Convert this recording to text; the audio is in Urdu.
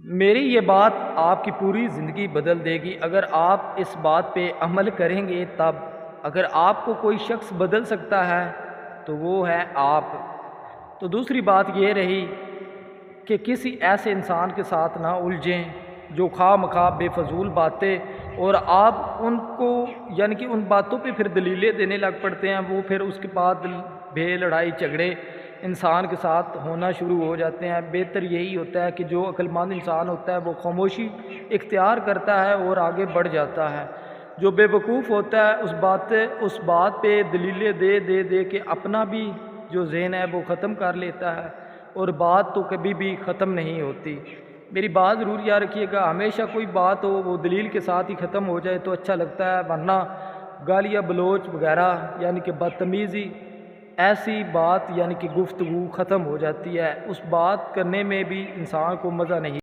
میری یہ بات آپ کی پوری زندگی بدل دے گی اگر آپ اس بات پہ عمل کریں گے تب۔ اگر آپ کو کوئی شخص بدل سکتا ہے تو وہ ہے آپ۔ تو دوسری بات یہ رہی کہ کسی ایسے انسان کے ساتھ نہ الجھیں جو خواہ مخواہ بے فضول باتیں، اور آپ ان کو یعنی کہ ان باتوں پہ پھر دلیلیں دینے لگ پڑتے ہیں، وہ پھر اس کے بعد بے لڑائی جھگڑے انسان کے ساتھ ہونا شروع ہو جاتے ہیں۔ بہتر یہی ہوتا ہے کہ جو عقل مند انسان ہوتا ہے وہ خاموشی اختیار کرتا ہے اور آگے بڑھ جاتا ہے۔ جو بے وقوف ہوتا ہے اس بات پہ دلیلیں دے دے دے کے اپنا بھی جو ذہن ہے وہ ختم کر لیتا ہے، اور بات تو کبھی بھی ختم نہیں ہوتی۔ میری بات ضرور یاد رکھیے گا، ہمیشہ کوئی بات ہو وہ دلیل کے ساتھ ہی ختم ہو جائے تو اچھا لگتا ہے، ورنہ گالیاں بلوچ وغیرہ یعنی کہ بدتمیزی ایسی بات یعنی کہ گفتگو ختم ہو جاتی ہے، اس بات کرنے میں بھی انسان کو مزہ نہیں